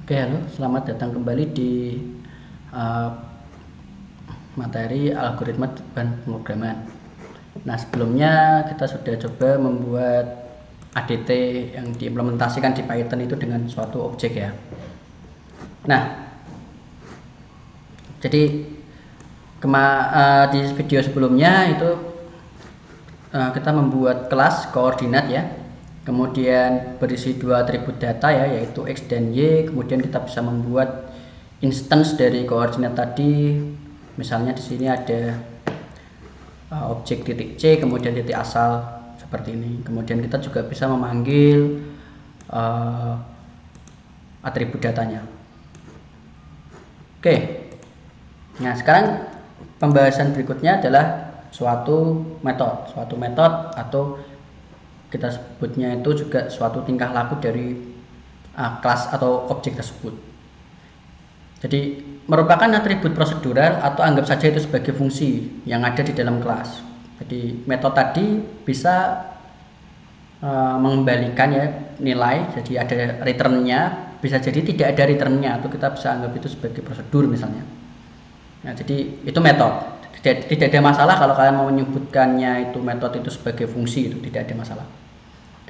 Oke, halo, selamat datang kembali di uh, materi algoritma dan pemrograman. Nah, sebelumnya kita sudah coba membuat ADT yang diimplementasikan di Python itu dengan suatu objek ya. Nah, jadi di video sebelumnya itu kita membuat kelas koordinat ya, kemudian berisi dua atribut data ya, yaitu x dan y. Kemudian kita bisa membuat instance dari koordinat tadi. Misalnya di sini ada objek titik c, kemudian titik asal seperti ini. Kemudian kita juga bisa memanggil atribut datanya. Oke, nah sekarang pembahasan berikutnya adalah suatu metode atau kita sebutnya itu juga suatu tingkah laku dari kelas atau objek tersebut. Jadi merupakan atribut prosedural atau anggap saja itu sebagai fungsi yang ada di dalam kelas. Jadi metode tadi bisa mengembalikan ya nilai, jadi ada returnnya, bisa jadi tidak ada returnnya, atau kita bisa anggap itu sebagai prosedur misalnya. Nah, jadi itu metode. Tidak ada masalah kalau kalian mau menyebutkannya itu metode itu sebagai fungsi, itu tidak ada masalah.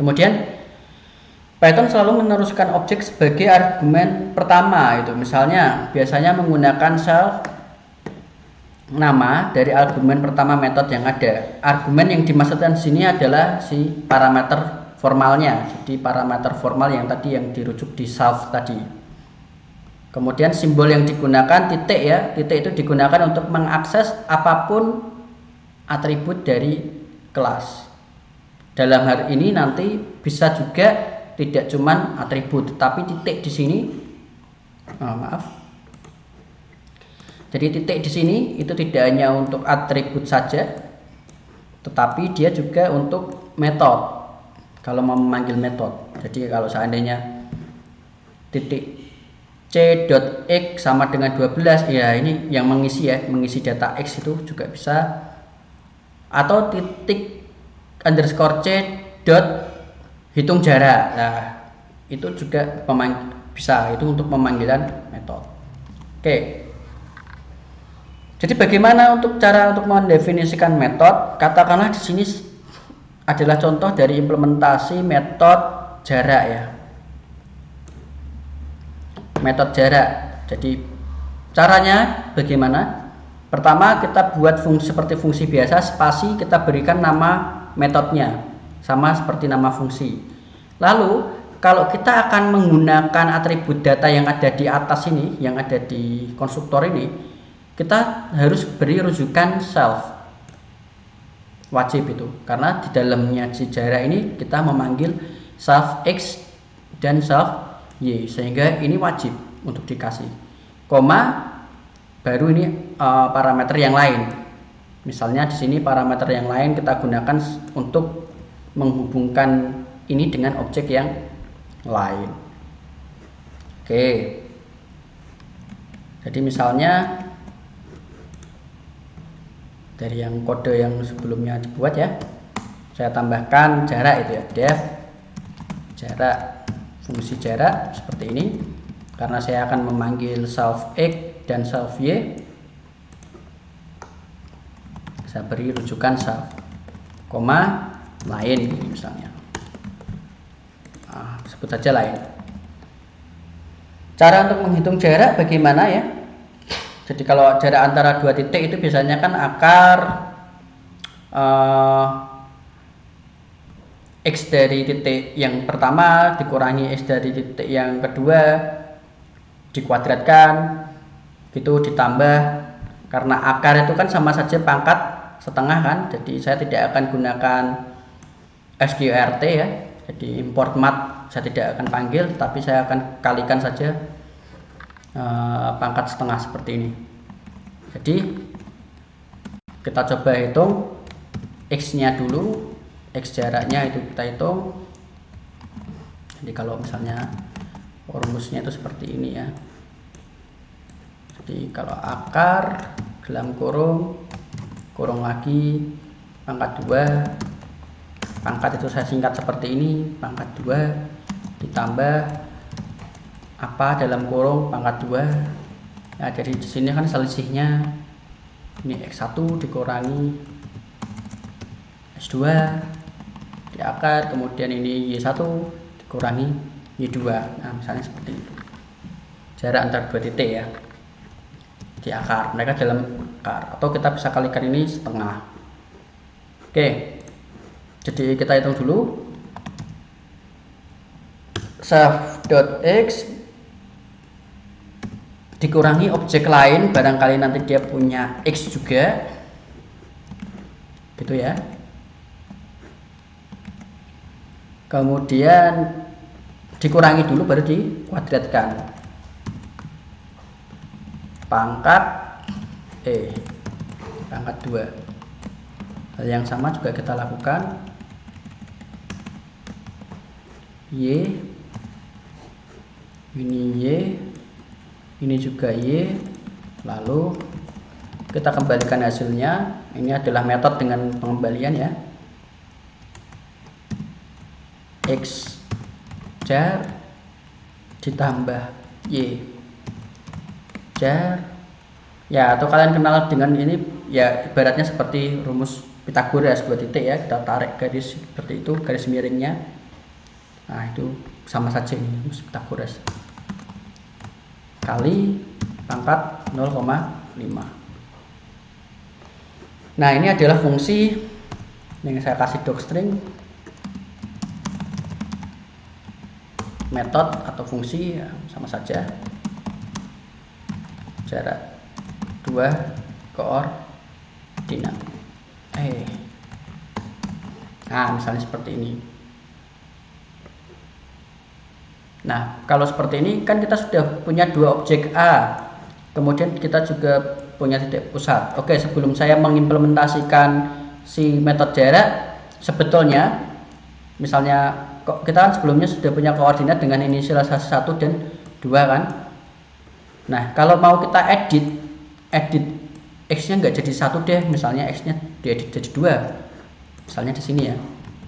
Kemudian Python selalu meneruskan objek sebagai argumen pertama, itu misalnya biasanya menggunakan self nama dari argumen pertama metode yang ada. Argumen yang dimaksudkan di sini adalah si parameter formalnya, jadi parameter formal yang tadi yang dirujuk di self tadi. Kemudian simbol yang digunakan titik ya, titik itu digunakan untuk mengakses apapun atribut dari kelas. Dalam hal ini nanti bisa juga tidak cuman atribut, tetapi titik di sini, jadi titik di sini itu tidak hanya untuk atribut saja, tetapi dia juga untuk metode. Kalau mau memanggil metode, jadi kalau seandainya titik c.x sama dengan 12, ya ini yang mengisi ya, mengisi data x itu juga bisa. Atau titik underscore c dot hitung jarak, nah itu juga bisa, itu untuk pemanggilan metode. Oke, jadi bagaimana untuk cara untuk mendefinisikan metode? Katakanlah di sini adalah contoh dari implementasi metode jarak ya, metode jarak. Jadi caranya bagaimana? Pertama kita buat fungsi seperti fungsi biasa, spasi, kita berikan nama metodenya sama seperti nama fungsi. Lalu kalau kita akan menggunakan atribut data yang ada di atas ini, yang ada di konstruktor ini, kita harus beri rujukan self, wajib itu, karena di dalamnya si jarak ini kita memanggil self x dan self y, sehingga ini wajib untuk dikasih koma, baru ini parameter yang lain. Misalnya di sini parameter yang lain kita gunakan untuk menghubungkan ini dengan objek yang lain. Oke, jadi misalnya dari yang kode yang sebelumnya dibuat ya, saya tambahkan jarak itu ya, def jarak, fungsi jarak seperti ini, karena saya akan memanggil self x dan self y. Saya beri rujukan self, koma lain misalnya, sebut saja lain. Cara untuk menghitung jarak bagaimana ya? Jadi kalau jarak antara dua titik itu biasanya kan akar x dari titik yang pertama dikurangi x dari titik yang kedua dikuadratkan, gitu ditambah, karena akar itu kan sama saja pangkat setengah kan, jadi saya tidak akan gunakan sqrt ya, jadi import mat saya tidak akan panggil, tapi saya akan kalikan saja pangkat setengah seperti ini. Jadi kita coba hitung x nya dulu, x jaraknya itu kita hitung. Jadi kalau misalnya rumusnya itu seperti ini ya, jadi kalau akar dalam kurung lagi pangkat 2, pangkat itu saya singkat seperti ini, pangkat 2 ditambah apa dalam kurung pangkat 2. Nah, jadi di sini kan selisihnya ini X1 dikurangi S2 di akar, kemudian ini Y1 dikurangi Y2. Nah, misalnya seperti itu. Jarak antar dua titik ya di akar, mereka dalam akar, atau kita bisa kalikan ini setengah. Oke, jadi kita hitung dulu. Self.x dikurangi objek lain, barangkali nanti dia punya X juga gitu ya. Kemudian dikurangi dulu baru dikuadratkan. Pangkat pangkat 2. Hal yang sama juga kita lakukan. Y, ini Y, ini juga Y, lalu kita kembalikan hasilnya. Ini adalah metode dengan pengembalian ya. X jar ditambah Y jar ya, atau kalian kenal dengan ini ya, ibaratnya seperti rumus Pythagoras dua titik ya, kita tarik garis seperti itu, garis miringnya. Nah, itu sama saja ini rumus Pythagoras kali pangkat 0,5. Nah, ini adalah fungsi yang saya kasih docstring, metode atau fungsi ya, sama saja. Jarak 2 koordinat. Nah, misalnya seperti ini. Nah, kalau seperti ini kan kita sudah punya dua objek A, kemudian kita juga punya titik pusat. Oke, sebelum saya mengimplementasikan si metode jarak, sebetulnya misalnya kita kan sebelumnya sudah punya koordinat dengan inisialisasi 1 dan 2 kan. Nah, kalau mau kita edit X-nya nggak jadi 1 deh, misalnya X-nya diedit jadi 2. Misalnya di sini ya.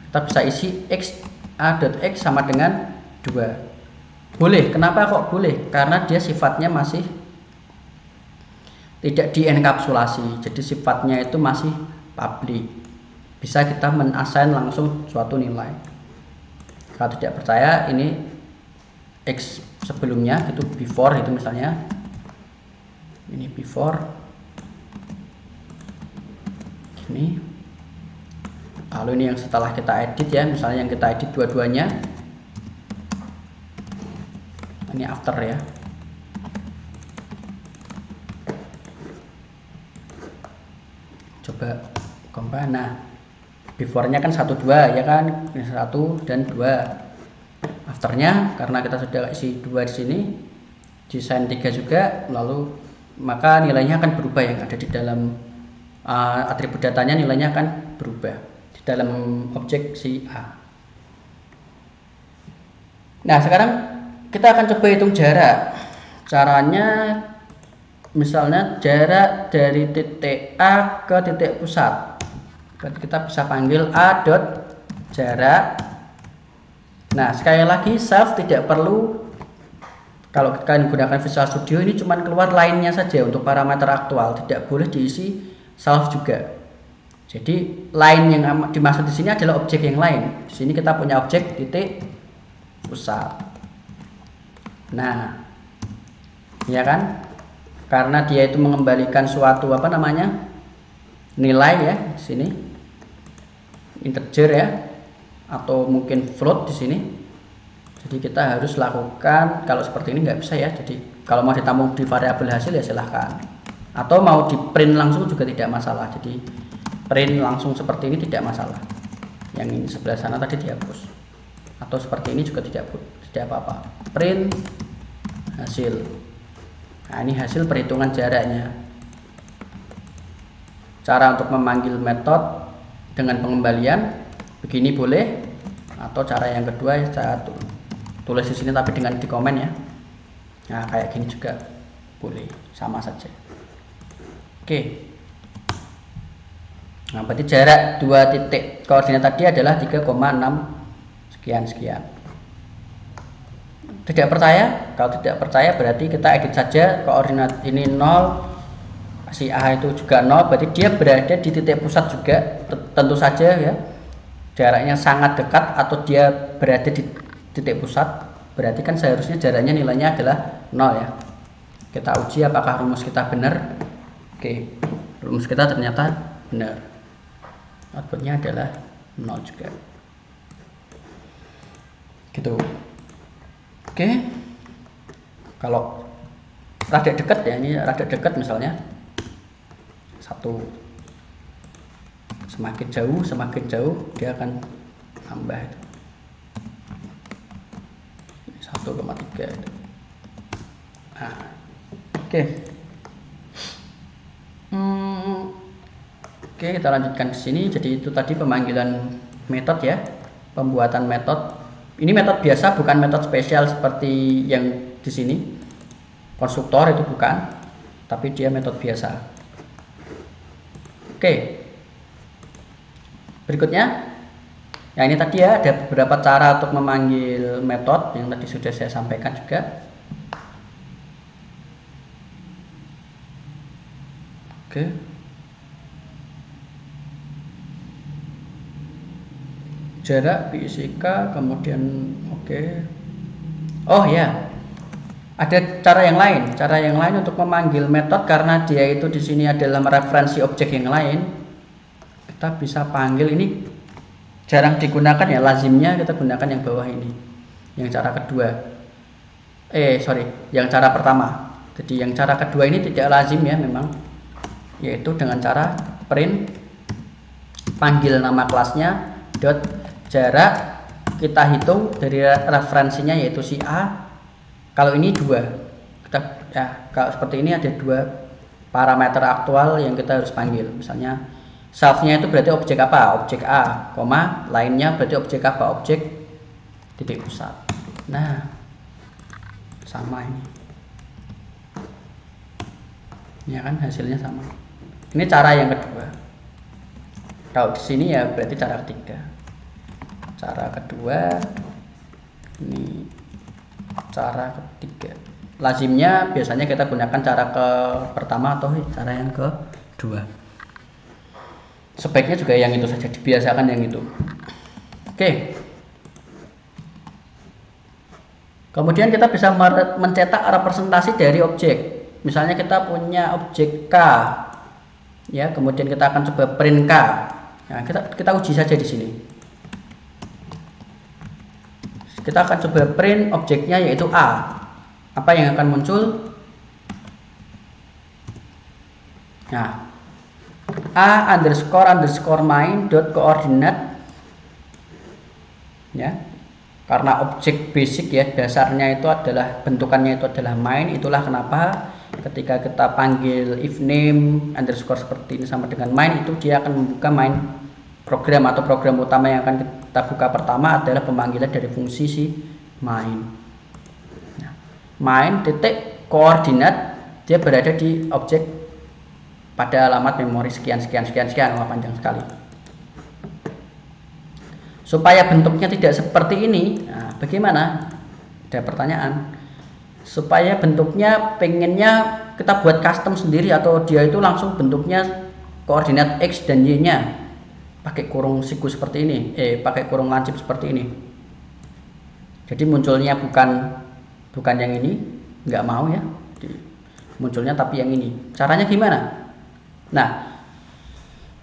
Kita bisa isi X A.X sama dengan 2. Boleh. Kenapa kok boleh? Karena dia sifatnya masih tidak dienkapsulasi. Jadi sifatnya itu masih public. Bisa kita men-assign langsung suatu nilai. Kalau tidak percaya, ini X sebelumnya itu before, itu misalnya ini before ini, lalu ini yang setelah kita edit ya, misalnya yang kita edit dua-duanya, ini after ya. Coba compare. Nah, before-nya kan 1 2 ya kan, ini 1 dan 2. Afternya karena kita sudah isi 2 di sini, desain 3 juga, lalu maka nilainya akan berubah, yang ada di dalam atribut datanya nilainya akan berubah di dalam objek si A. Nah, sekarang kita akan coba hitung jarak. Caranya misalnya jarak dari titik A ke titik pusat. Berarti kita bisa panggil A dot jarak. Nah, sekali lagi self tidak perlu, kalau kalian gunakan Visual Studio ini cuma keluar line-nya saja untuk parameter aktual, tidak boleh diisi self juga. Jadi line yang dimaksud di sini adalah objek yang lain. Di sini kita punya objek titik pusat. Nah, ya kan? Karena dia itu mengembalikan suatu nilai ya di sini, integer ya, atau mungkin float di sini. Jadi kita harus lakukan, kalau seperti ini nggak bisa ya. Jadi kalau mau ditampung di variabel hasil ya silahkan, atau mau di print langsung juga tidak masalah. Jadi print langsung seperti ini tidak masalah. Yang ini sebelah sana tadi dihapus, atau seperti ini juga tidak apa-apa. Print hasil. Nah, ini hasil perhitungan jaraknya. Cara untuk memanggil metode dengan pengembalian begini boleh, atau cara yang kedua saya tulis di sini tapi dengan di komen ya. Nah, kayak gini juga boleh, sama saja. Oke. Nah, berarti jarak dua titik koordinat tadi adalah 3,6 sekian. Tidak percaya? Kalau tidak percaya berarti kita edit saja koordinat ini 0, si A itu juga 0, berarti dia berada di titik pusat juga. Tentu saja ya, jaraknya sangat dekat atau dia berada di titik pusat, berarti kan seharusnya jaraknya nilainya adalah 0 ya. Kita uji apakah rumus kita benar. Oke, rumus kita ternyata benar, outputnya adalah 0 juga gitu. Oke, kalau rada dekat ya, ini rada dekat misalnya 1, semakin jauh dia akan tambah itu 1,3 itu. Nah, oke. Oke, kita lanjutkan ke sini. Jadi itu tadi pemanggilan metode ya, pembuatan metode. Ini metode biasa, bukan metode spesial seperti yang di sini. Konstruktor itu bukan, tapi dia metode biasa. Oke. Berikutnya, nah ini tadi ya ada beberapa cara untuk memanggil metode yang tadi sudah saya sampaikan juga. Oke. Jarak PISK, kemudian oke. Oh ya, ada cara yang lain untuk memanggil metode karena dia itu di sini adalah mereferensi objek yang lain. Kita bisa panggil, ini jarang digunakan ya, lazimnya kita gunakan yang bawah ini, yang cara kedua. Yang cara pertama. Jadi yang cara kedua ini tidak lazim ya memang, yaitu dengan cara print panggil nama kelasnya dot jarak kita hitung dari referensinya yaitu si A. Kalau ini 2, kita ya kalau seperti ini ada 2 parameter aktual yang kita harus panggil. Misalnya self-nya itu berarti objek apa? Objek A, koma lainnya berarti objek apa? Objek titik pusat. Nah, sama ini. Ya kan hasilnya sama. Ini cara yang kedua. Kalau di sini ya berarti cara ketiga. Cara kedua, ini cara ketiga. Lazimnya biasanya kita gunakan cara pertama atau cara yang kedua. Sebaiknya juga yang itu saja, dibiasakan yang itu. Oke. Kemudian kita bisa mencetak representasi dari objek. Misalnya kita punya objek K, ya. Kemudian kita akan coba print K. Nah, kita uji saja di sini. Kita akan coba print objeknya yaitu A. Apa yang akan muncul? Nah, A underscore main dot koordinat, ya, karena objek basic ya, dasarnya itu adalah bentukannya itu adalah main. Itulah kenapa ketika kita panggil if name underscore seperti ini sama dengan main, itu dia akan membuka main program atau program utama yang akan kita buka pertama adalah pemanggilan dari fungsi si main. Nah, main titik koordinat dia berada di objek pada alamat memori sekian, wah panjang sekali. Supaya bentuknya tidak seperti ini, nah, bagaimana? Ada pertanyaan. Supaya bentuknya pengennya kita buat custom sendiri atau dia itu langsung bentuknya koordinat X dan Y-nya pakai kurung siku seperti ini, pakai kurung lancip seperti ini. Jadi munculnya bukan yang ini, nggak mau ya. Munculnya tapi yang ini. Caranya gimana? Nah,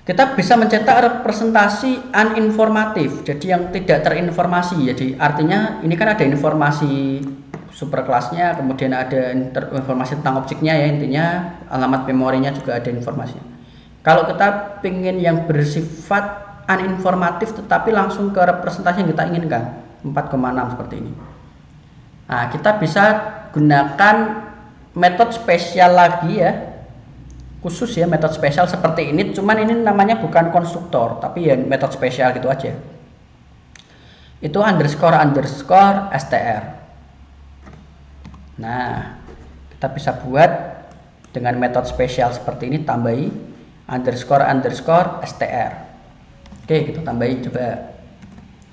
kita bisa mencetak representasi uninformatif, jadi yang tidak terinformasi. Jadi artinya ini kan ada informasi superkelasnya, kemudian ada informasi tentang objeknya ya, intinya alamat memorinya juga ada informasinya. Kalau kita ingin yang bersifat uninformatif tetapi langsung ke representasi yang kita inginkan, 4,6 seperti ini. Nah, kita bisa gunakan metode spesial lagi ya, khusus ya, metode spesial seperti ini, cuman ini namanya bukan konstruktor tapi ya metode spesial gitu aja. Itu underscore str. Nah, kita bisa buat dengan metode spesial seperti ini, tambahi underscore str. Oke, kita tambahin coba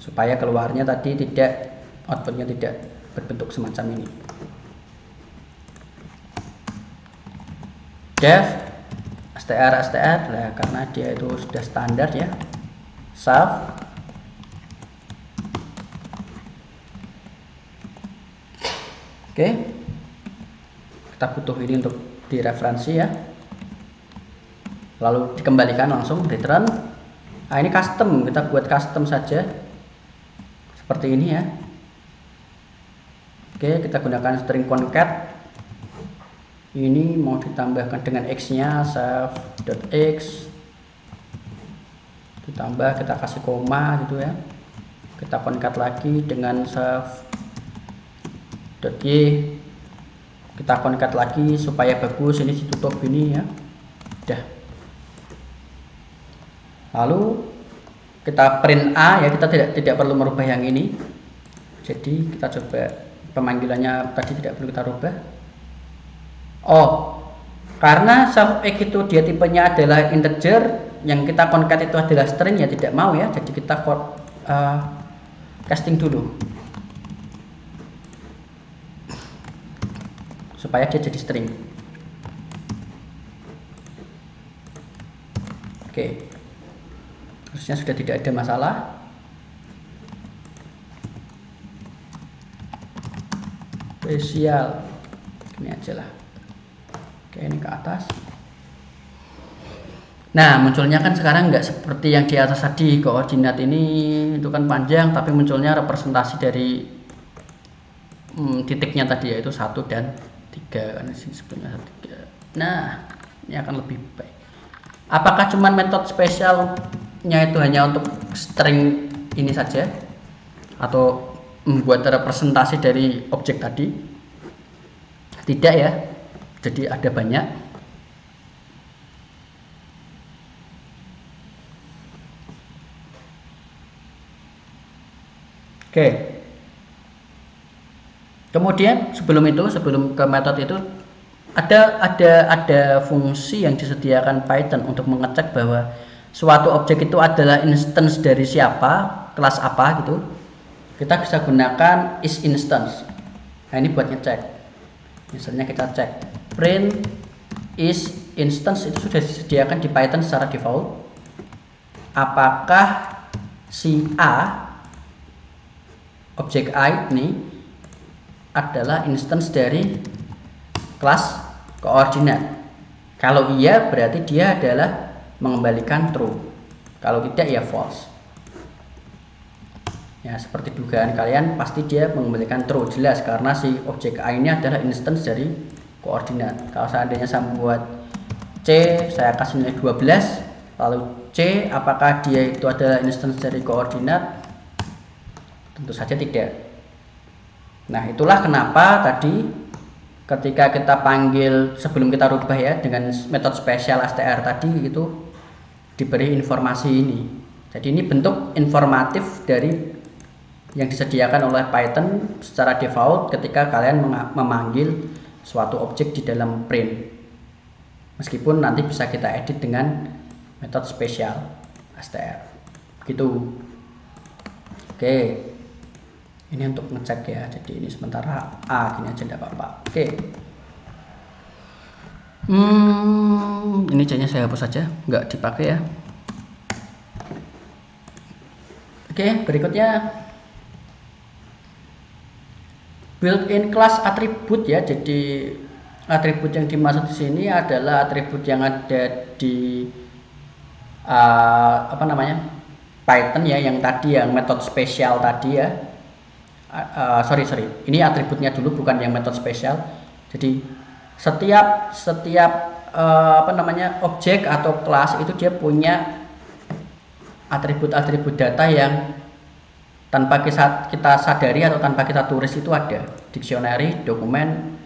supaya keluarnya tadi tidak, outputnya tidak berbentuk semacam ini. Def str lah, karena dia itu sudah standar ya. Save. Oke, kita butuh ini untuk direferensi ya, lalu dikembalikan langsung return. Nah, ini custom, kita buat custom saja seperti ini ya. Oke, kita gunakan string concat. Ini mau ditambahkan dengan x nya, save.x ditambah, kita kasih koma gitu ya, kita concat lagi dengan save.y, kita concat lagi supaya bagus, ini ditutup ini ya. Udah, lalu kita print a ya, kita tidak perlu merubah yang ini. Jadi kita coba, pemanggilannya tadi tidak perlu kita rubah. Oh, karena save x itu dia tipenya adalah integer, yang kita concat itu adalah string ya, tidak mau ya. Jadi kita casting dulu supaya dia jadi string. Oke, harusnya sudah tidak ada masalah. Spesial ini aja lah. Oke, ini ke atas. Nah, munculnya kan sekarang nggak seperti yang di atas tadi. Koordinat ini itu kan panjang, tapi munculnya representasi dari titiknya tadi, yaitu 1 dan 3, karena sini sebelumnya 3. Nah, ini akan lebih baik. Apakah cuman metode spesialnya itu hanya untuk string ini saja, atau membuat representasi dari objek tadi? Tidak ya, jadi ada banyak. Oke, kemudian sebelum ke metode itu ada fungsi yang disediakan Python untuk mengecek bahwa suatu objek itu adalah instance dari siapa, kelas apa gitu. Kita bisa gunakan isInstance. Nah, ini buat ngecek. Misalnya kita cek print isInstance, itu sudah disediakan di Python secara default. Apakah si A, objek A ini adalah instance dari kelas koordinat? Kalau iya, berarti dia adalah mengembalikan true. Kalau tidak, ya false. Ya, seperti dugaan kalian, pasti dia mengembalikan true, jelas, karena si objek A ini adalah instance dari koordinat. Kalau seandainya saya buat C, saya kasih nilai 12, lalu C, apakah dia itu adalah instance dari koordinat? Tentu saja tidak. Nah, itulah kenapa tadi ketika kita panggil, sebelum kita rubah ya, dengan metode spesial str tadi, itu diberi informasi ini. Jadi ini bentuk informatif dari yang disediakan oleh Python secara default ketika kalian memanggil suatu objek di dalam print. Meskipun nanti bisa kita edit dengan metode spesial str. Begitu. Oke. Ini untuk ngecek ya. Jadi ini sementara A gini aja enggak apa-apa. Oke. Ini C-nya saya hapus saja, nggak dipakai ya. Oke, berikutnya built-in class atribut ya. Jadi atribut yang dimaksud di sini adalah atribut yang ada di Python ya, yang tadi yang metode spesial tadi ya. Sorry, ini atributnya dulu, bukan yang metode spesial. Jadi setiap objek atau kelas itu dia punya atribut-atribut data yang tanpa kita sadari atau tanpa kita tulis itu ada. Dictionary, dokumen,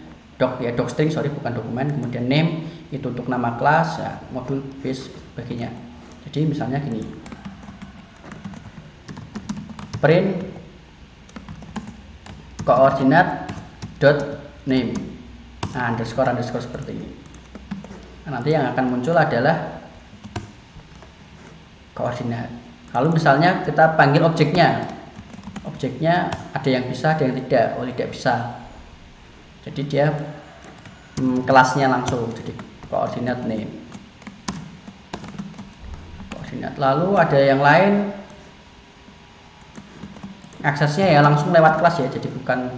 docstring, bukan dokumen, kemudian name itu untuk nama kelas ya, modul, base, sebagainya. Jadi misalnya gini, print koordinat dot name, underscore seperti ini. Nah, nanti yang akan muncul adalah koordinat. Lalu misalnya kita panggil objeknya, objeknya ada yang bisa, ada yang tidak. Oh, tidak bisa. Jadi dia kelasnya langsung, jadi koordinat name. Koordinat. Lalu ada yang lain, aksesnya ya langsung lewat kelas ya, jadi bukan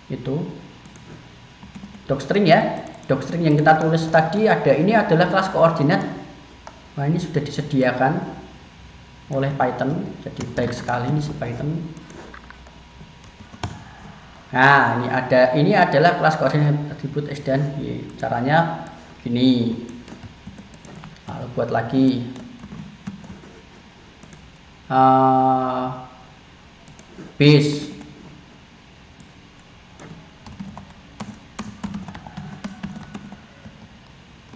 itu. Docstring ya, docstring yang kita tulis tadi ada, ini adalah kelas koordinat. Nah, ini sudah disediakan oleh Python, jadi baik sekali ini si Python. Nah, ini adalah kelas koordinat atribut X dan Y. Caranya gini. Lalu buat lagi base.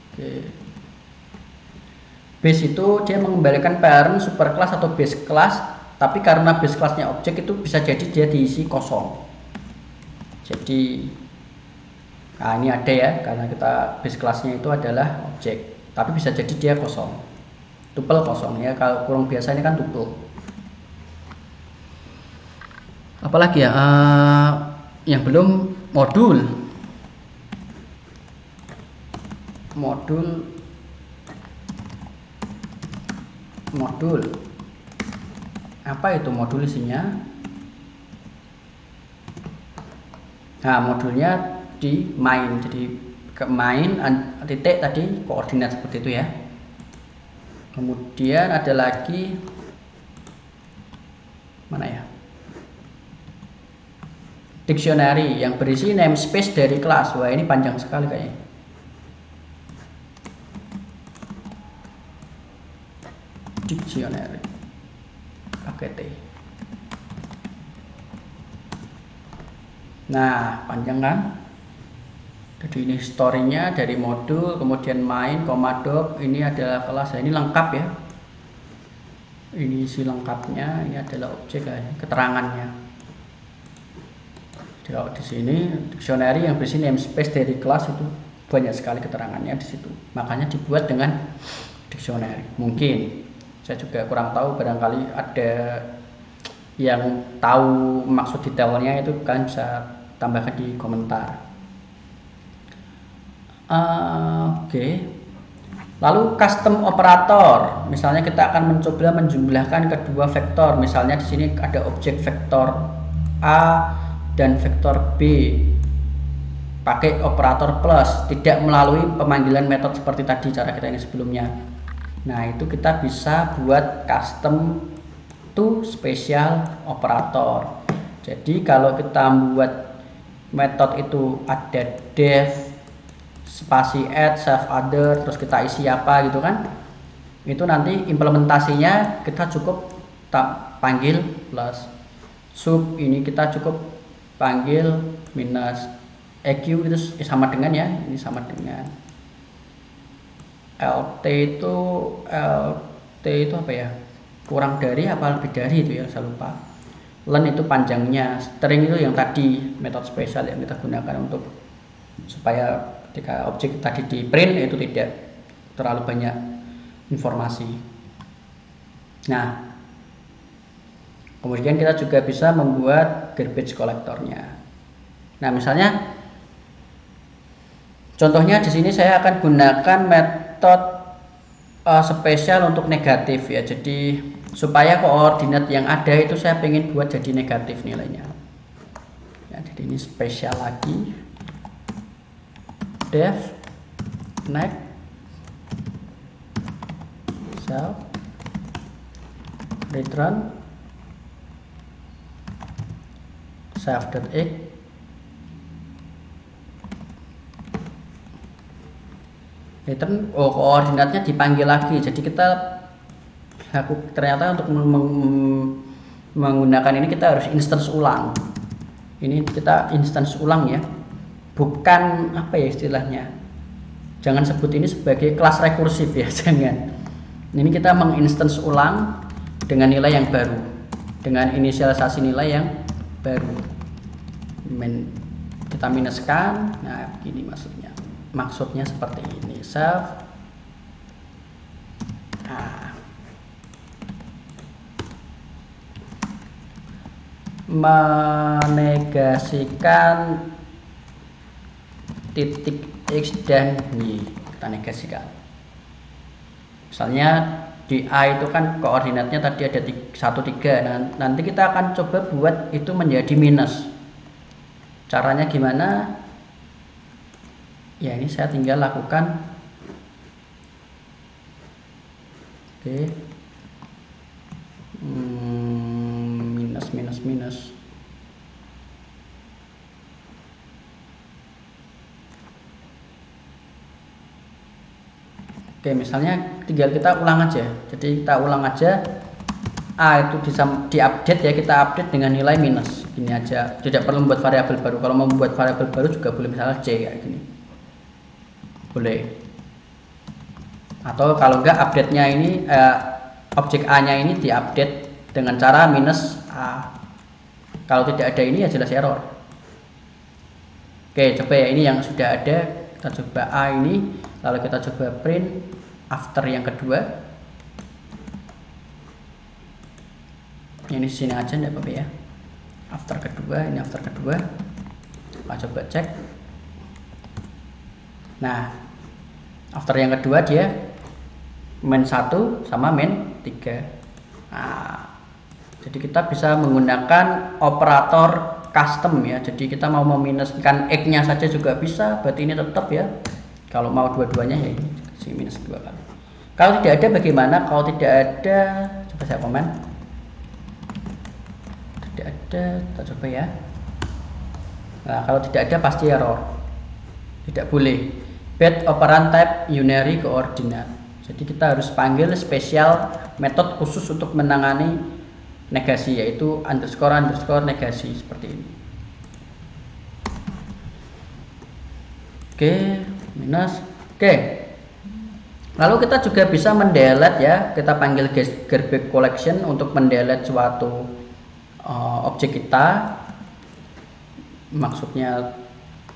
Oke. Base itu dia mengembalikan parent superclass atau base class, tapi karena base classnya objek itu bisa jadi dia diisi kosong. Jadi nah ini ada ya, karena kita base classnya itu adalah objek, tapi bisa jadi dia kosong, tuple kosong ya. Kalau kurang biasa ini kan tuple. Apalagi ya, yang belum modul apa itu modul isinya? Nah, modulnya di main, jadi ke main titik tadi koordinat seperti itu ya. Kemudian ada lagi mana ya, dictionary yang berisi namespace dari kelas. Wah, ini panjang sekali kayaknya. Dictionary pakai T. Nah, panjang kan? Jadi ini story-nya dari modul, kemudian main, doc, ini adalah kelas. Ini lengkap ya. Ini isi lengkapnya, ini adalah objek ya, keterangannya. Kalau di sini dictionary yang berisi namespace dari kelas itu banyak sekali keterangannya di situ. Makanya dibuat dengan dictionary. Mungkin saya juga kurang tahu, barangkali ada yang tahu maksud detailnya, itu kan bisa tambahkan di komentar. Oke. Lalu custom operator, misalnya kita akan mencoba menjumlahkan kedua vektor. Misalnya di sini ada objek vektor A dan vektor B pakai operator plus, tidak melalui pemanggilan metode seperti tadi cara kita ini sebelumnya. Nah, itu kita bisa buat custom to special operator. Jadi kalau kita buat metode itu ada def spasi add save other, terus kita isi apa gitu kan, itu nanti implementasinya kita cukup panggil plus. Sub ini kita cukup panggil minus. EQ itu sama dengan ya, ini sama dengan LT itu apa ya, kurang dari apa lebih dari itu ya, saya lupa. Len itu panjangnya, string itu yang tadi metode spesial yang kita gunakan untuk supaya ketika objek tadi di print itu tidak terlalu banyak informasi. Nah, kemudian kita juga bisa membuat garbage collectornya. Nah, misalnya contohnya di sini saya akan gunakan metode spesial untuk negatif ya. Jadi supaya koordinat yang ada itu saya pengen buat jadi negatif nilainya. Ya, jadi ini spesial lagi. Def next self return self.x return, koordinatnya dipanggil lagi. Jadi kita ternyata untuk menggunakan ini kita harus instance ulang. Ini kita instance ulang ya, bukan apa ya istilahnya, jangan sebut ini sebagai kelas rekursif ya, jangan. Ini kita menginstance ulang dengan nilai yang baru, dengan inisialisasi nilai yang baru. Kita minuskan. Nah, begini maksudnya seperti ini. Self menegasikan titik X dan Y, kita negasikan. Misalnya di A itu kan koordinatnya tadi ada 1, 3. Nah, nanti kita akan coba buat itu menjadi minus. Caranya gimana? Ya, ini saya tinggal lakukan. Oke. Minus. Oke, misalnya tinggal kita ulang aja. Jadi kita ulang aja, A itu diupdate ya, kita update dengan nilai minus. Ini aja, tidak perlu membuat variabel baru. Kalau mau membuat variabel baru juga boleh, misalnya C kayak gini. Boleh. Atau kalau enggak, update-nya ini objek A-nya ini diupdate dengan cara minus A. Kalau tidak ada ini ya jelas error. Oke, coba ya, ini yang sudah ada. Kita coba A ini, lalu kita coba print after yang kedua. Ini sini aja enggak apa-apa ya. After kedua, ini after kedua. Kita coba cek. Nah, after yang kedua dia min 1 sama min 3. Nah, jadi kita bisa menggunakan operator custom ya. Jadi kita mau meminuskan X-nya saja juga bisa, berarti ini tetap ya. Kalau mau dua-duanya ya ini si minus 2 kali. Kalau tidak ada bagaimana? Kalau tidak ada, coba saya komen. Tidak ada, kita coba ya. Nah, kalau tidak ada pasti error. Tidak boleh. Bad operand type unary coordinate. Jadi kita harus panggil spesial metode khusus untuk menangani negasi, yaitu underscore negasi seperti ini. Oke, minus. Oke. Lalu kita juga bisa mendelete ya. Kita panggil garbage collection untuk mendelete suatu objek kita. Maksudnya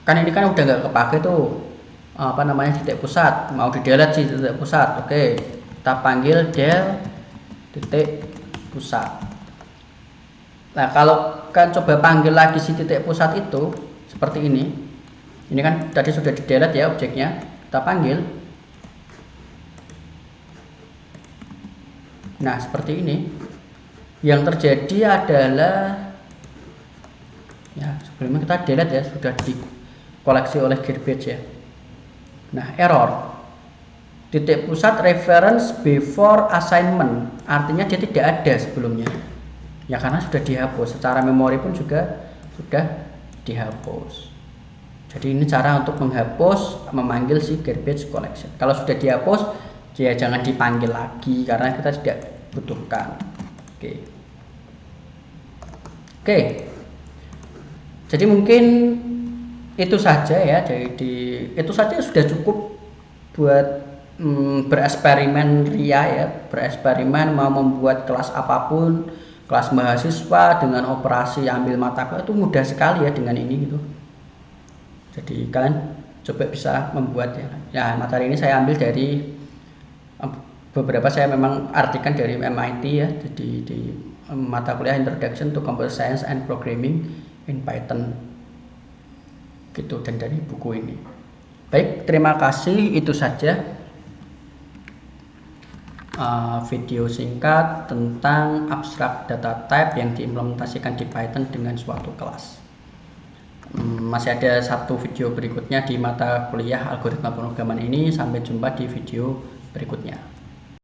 kan ini kan udah nggak kepake tuh, apa namanya, titik pusat, mau di delete sih titik pusat. Oke, kita panggil del titik pusat. Nah, kalau kan coba panggil lagi si titik pusat itu seperti ini kan tadi sudah di delete ya objeknya, kita panggil. Nah, seperti ini. Yang terjadi adalah ya, sebelumnya kita delete ya, sudah dikoleksi oleh garbage ya. Nah, error titik pusat reference before assignment, artinya dia tidak ada sebelumnya ya, karena sudah dihapus. Secara memori pun juga sudah dihapus. Jadi ini cara untuk menghapus, memanggil si garbage collection. Kalau sudah dihapus ya jangan dipanggil lagi karena kita tidak butuhkan. Oke. Jadi mungkin itu saja ya, itu saja sudah cukup buat bereksperimen ria ya, bereksperimen mau membuat kelas apapun, kelas mahasiswa dengan operasi ambil mata kuliah itu mudah sekali ya dengan ini gitu. Jadi kalian coba bisa membuat ya. Ya, materi ini saya ambil dari beberapa, saya memang artikan dari MIT ya, jadi di mata kuliah Introduction to Computer Science and Programming in Python gitu, dan dari buku ini. Baik, terima kasih, itu saja video singkat tentang abstract data type yang diimplementasikan di Python dengan suatu kelas. Masih ada satu video berikutnya di mata kuliah algoritma pemrograman ini. Sampai jumpa di video berikutnya.